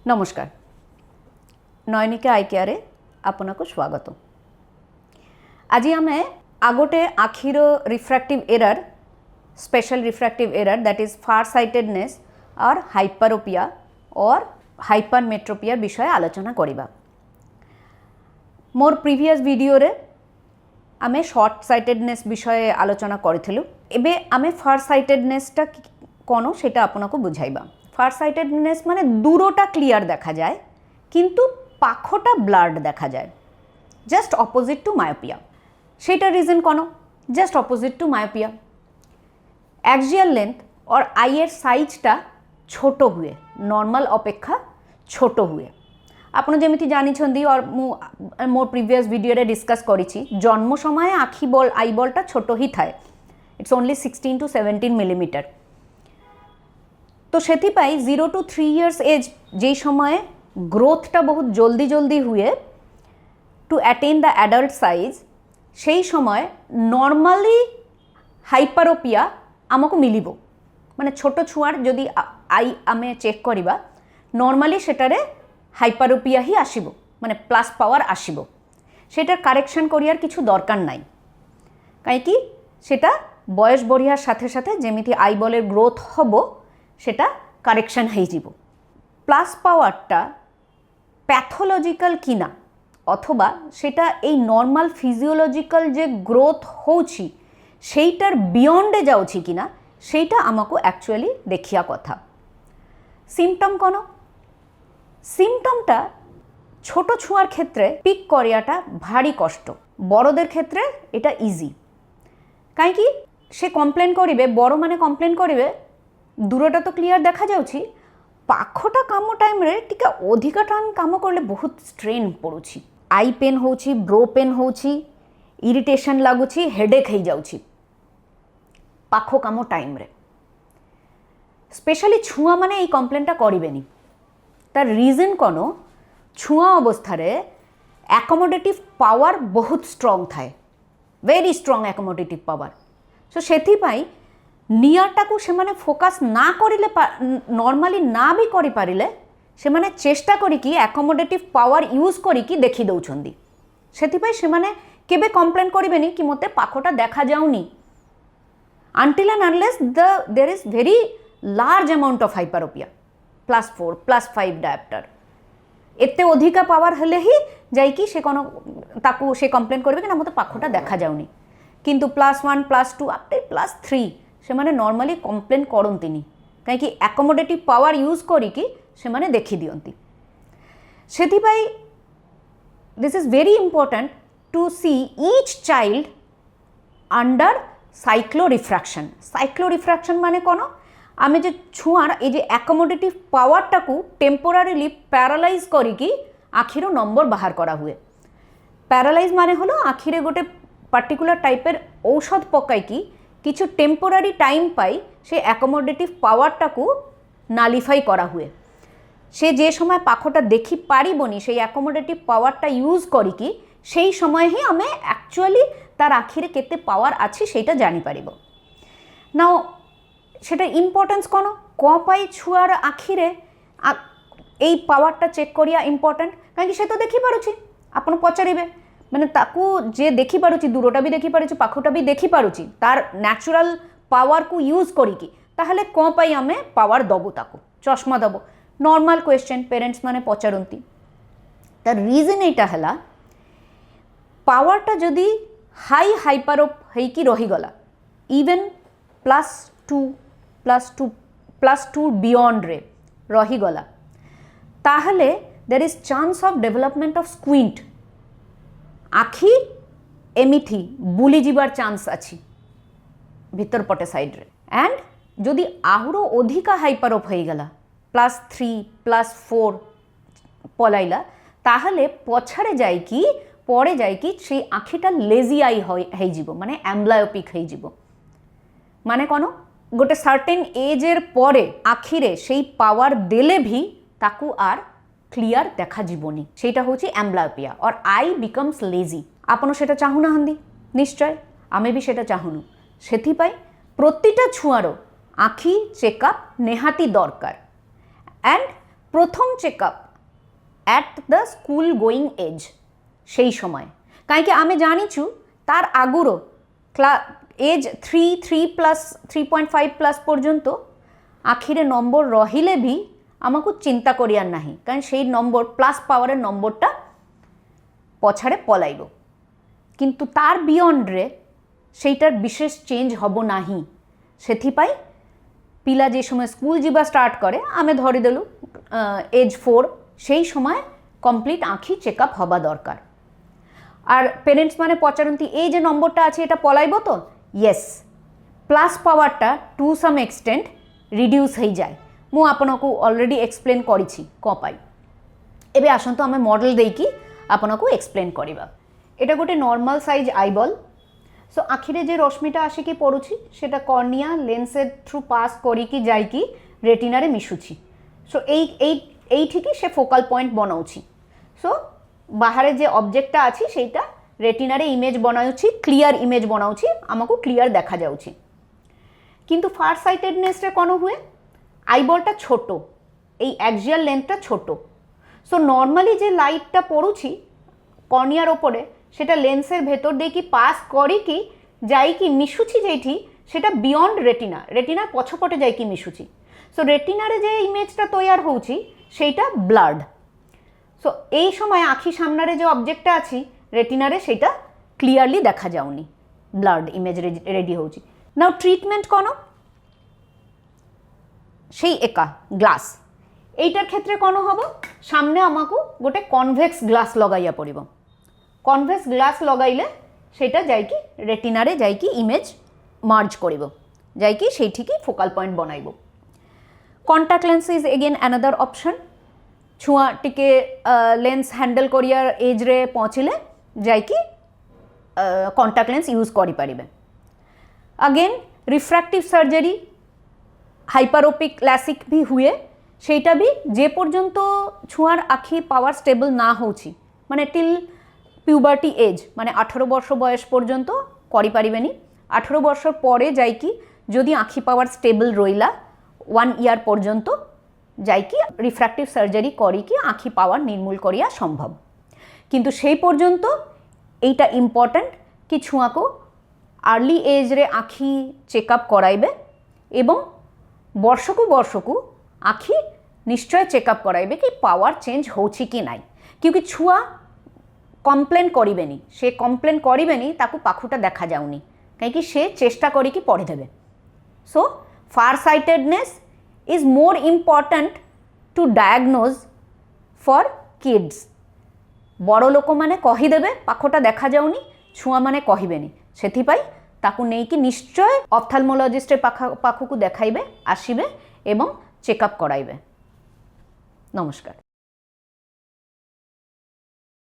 नमस्कार नयनिका आई केयर आपको स्वागत। आज आम आगोटे आखिर refractive error special refractive error that is far sightedness और हाइपरोपिया और हाइपरमेट्रोपिया विषय आलोचना करिबा। मोर प्रीवियस वीडियो रे आमे शॉर्ट साइटेडनेस विषय आलोचना करिथिलु। एबे आमे फार साइटेडनेसटा कोन सेटा आपनको बुझाइबा। फार साइटेडनेस माने दूरोटा क्लियर देखा जाए किंतु पाखोटा ब्लार्ड देखा जाए, जस्ट अपोजिट टू मायोपिया। सेटा रीजन कोनो just opposite to myopia. Axial length और आईएर साइजटा छोट हुए, नॉर्मल अपेक्षा छोट हुए। आपन जेमिति जानिछन्ती और मोर प्रीवियस वीडियो रे डिस्कस करिछि जन्म समय आखि बल आई बलटा छोट ही थाए। It's only 16 to 17 millimetre. तो सेथिपाई 0 to 3 years एज जे समय ग्रोथटा बहुत जल्दी जल्दी हुए to attain the adult size, सेई समय नॉर्मली हाइपरोपिया आमको मिलिबो। माने छोट छुआर जदि आई आमे चेक करिबा नॉर्मली सेटारे हाइपरोपिया ही आसिबो, माने प्लस पावर आसिबो। सेटार कारेक्शन करियार किछु दरकार नाई, काईकि सेटा बयस बढ़ियार साथे साथे जेमिति आई बलेर ग्रोथ हबो सेटा कारेक्शन हई जिवो। प्लस पावरटा पैथोलॉजिकल किना अथवा सेटा एई नॉर्मल फिजियोलॉजिकल जे ग्रोथ होउछि सेइटार बियन्डे जाउछि किना सेइटा आमाको एक्चुअली देखिया कथा। सिम्पटम कोनो सिम्पटमटा छोट छुआर क्षेत्रे पिक करियाटा भारी कष्ट, बड़ोदेर क्षेत्रे एटा इजी। काईकि से कमप्लेन करिबे, बड़ माने कमप्लेन करिबे दूरटा तो क्लियर देखा जाउछि, पाखटा काम टाइम रे टिका अधिका टाइम काम करले बहुत स्ट्रेन पड़ुछि। आई पेन होउछि, ब्रो पेन होउछि, इरिटेशन लागुछि, हेडेक हो जाउछि पाख काम टाइम रे। स्पेशली छुआ माने এই কমপ্লেনটা করিবেনি। তার রিজন কোন छुआ अवस्था रे অ্যাকোমোডেটিভ পাওয়ার बहुत स्ट्रंग थाए, वेरी स्ट्रंग অ্যাকোমোডেটিভ पावर। सो सेथिपाई नियरटाकू से माने फोकस ना करिले नॉर्मली ना भी करि पारिले से माने चेष्टा करी कि अकोमोडेटिव पावर यूज करी कि देखि दउछंदी। सेथिपाई से माने केबे कंप्लेन करिबेनी कि मते पाखटा देखा जाउनी until and unless there is very large amount of hyperopia +4 +5 diopter। एते अधिका पावर हेले ही जाई कि से कोनो ताकू से कंप्लेन करबे कि ना मते पाखटा देखा जाउनी, किंतु +1 +2 अप टू +3 से माने नॉर्मली कंप्लेन करंतिनी, काईकि अकोमोडेटिव पावर यूज करी कि से माने देखि दियंती। सेथिपाई this is very important to see each child under cyclo refraction. Cyclo refraction माने कोनो आमे जे छुआर ए जे अकोमोडेटिव पावरटाकू टेम्पोरारिली पैरालाइज करी कि आखिर नंबर बाहर करा हुए। पैरालाइज माने हलो आखिरे गोटे पार्टिकुलर टाइपेर औषध पकाई कि किछु टेम्पोरारी टाइम पाई से अकोमोडेटिव पावरटाकू नालिफाई करा हुए। से जे समय पाखटा देखि पारिबनी से अकोमोडेटिव पावरटा यूज करी कि सेई समय ही आमे एक्चुअली तार आखिरे केते पावर आछि सेटा जानि पारिबो। नाउ सेटा इम्पोर्टेंस कोनो को पाई छुआर आखिरे एई पावरटा चेक करिया इम्पोर्टेंट, काहे कि से तो देखि पारुछि। आपण पचारिबे माने ताकू जे देखि पारुछि दूरटा भी देखि पारुछि पाखटा भी देखि पारुछि तार नेचुरल पावर को यूज करी कि ताहले को पाई आमे पावर दबो, ताकू चश्मा दबो। नॉर्मल क्वेश्चन पेरेंट्स माने पचारंती। तार रीजन एटा हला पावरटा जदि हाई हाइपरोप हेई कि रही गला इवन +2 बियॉन्ड रे रही गला ताहले there is chance of development of squint, आखि एमिथि बुली जीवार चांस अच्छी भीतर पटे साइड रे। एंड जदि आहुरो अधिका हाइपरोप हो गला +3 +4 पलाइला ताहले पछाड़े जाए कि पड़े जाए कि से आखिटा लेजी आई हो जिवो, माने एम्ब्लायोपिक हो जिवो। माने कोनो गोटे सार्टेन एजर परे आखिरे सेई पावर देले भी ताकू आर क्लियर देखा जीवनी, सेटा होची एम्ब्लायोपिया और आई बिकम्स लेजी। आपण सेटा चाहू नाहांदी निश्चय, आमे भी सेटा चाहूनु। सेथिपाई प्रतिटा छुआरो आखि चेकअप नेहाती दरकार। एंड প্রথম checkup at the school going age সেই সময় কাହିଁକି ଆମେ ଜାଣିଛୁ তার ଆଗରୁ ଏଜ୍ 3.5+ পর্যন্ত আখিরে নম্বর রহিলে ভি আমাকে চিন্তা করিয়ার নাহি কারণ সেই নম্বর প্লাস পাওয়ারের নম্বরটা পছাড়ে পলাইব কিন্তু তার বিয়ন্ডরে সেইটার বিশেষ চেঞ্জ হব নাহি সেথিপাই পিলা যে সময় স্কুল যা স্টার্ট করে আমি ধরিদেলু এজ 4 সেই সময় কমপ্লিট আখি চেকআপ হওয়া দরকার আর পেরেন্টস মানে পচারন্তি এই যে নম্বরটা আছে এটা পলাইব তো ইয়েস প্লাস পাওয়ারটা টু সাম এক্সটেন্ট রিডিউস হয়ে যায় মু আপনাকে অলরেডি এক্সপ্লেন করেছি কপাই এবে আসন্তু আমি মডেল দেইকি আপনাকে এক্সপ্লেন করিবা এটা গোটে নর্মাল সাইজ আইবল সো আখিরে যে রশ্মিটা আসিকি পড়ুছি সেটা কর্নিয়া লেন্সের থ্রু পাস করিকি যাইকি রেটিনারে মিশুছি সো এইঠিকি সে ফোকাল পয়েন্ট বনাউছি সো বাহারে যে অবজেক্টটা আছে সেইটা রেটিনারে ইমেজ বনাউছি ক্লিয়ার ইমেজ বনাউছি আমাকে ক্লিয়ার দেখা যাଉଛି কিন্তু ফার সাইটেডনেসরে কোন হুয়ে আইবলটা ছোট এই অ্যাক্সিয়াল লেন্থটা ছোট সো নর্মালি যে লাইটটা পড়ুছি কর্নিয়ার ওপরে সেটা লেন্সের ভেতর দিয়ে কি পাস করি কি যাই কি মিশুছি যেইটি সেটা বিয়ন্ড রেটিনা রেটিনার পছপটে যাই কি মিশুছি সো রেটিনারে যে ইমেজটা তৈয়ার হଉଛି সেইটা ব্লাড সো এই সময় আখি সামনারে যে অবজেক্টটা আছে রেটিনারে সেটা ক্লিয়ারলি দেখা যাওনি ব্লাড ইমেজ রেডি হচ্ছে নাও ট্রিটমেন্ট কোন সেই একা গ্লাস এইটার ক্ষেত্রে কোন হব সামনে আমাকে গোটে কনভেক্স গ্লাস লগাইয়া পড়িব কনভেক্স গ্লাস লগাইলে সেটা যাইকি রেটিনারে যাইকি ইমেজ মার্জ করিব যাইকি সেইঠিকি ফোকাল পয়েন্ট বনাইব contact lens is again another option ছুঁয়া টিকে লেন্স হ্যান্ডেল করিয়ার এজরে পৌঁছিলে যাইকি কন্টাক্ট লেন্স ইউজ করি পারিবে again refractive surgery hyperopic LASIK भी हुए सेटा भी जे पर्यंत छुआर आखि पावर स्टेबल ना होछि माने टिल पिउबार्टी एज माने 18 वर्ष बयस पर्यंत करि पारिबेनी 18 वर्षर परे जाइकी जदि आखि पावर स्टेबल रइला 1 ईयर पर्यंत जाइकी रिफ्रैक्टिव सर्जरी करिकी आखि पावर निर्मूल करिया सम्भव किन्तु सेई पर्यंत एइटा इम्पोर्टेंट कि छुआको आर्ली एज रे आखि चेकअप कराइबे एवं वर्षकु आखि निश्चय चेकअप कराइबे कि पावर चेंज होछि कि नाई क्योंकि छुआ कम्प्लेन करिबेनी से कम्प्लेन करिबेनी ताकू पाखुटा देखा जाउनी कहीं से चेष्टा करी कि पढ़ी देबे so far sightedness is more important to diagnose for kids बड़ लोक माने कहीदेबे पाखटा देखा जाउनी छुआ माने कहिबेनी सेथिपाई ताकू नेइकी निश्चय अफ्थाल्मोलॉजिस्टेर पाखकू देखाइबे आसिबे एवं चेकअप कराइबे। नमस्कार।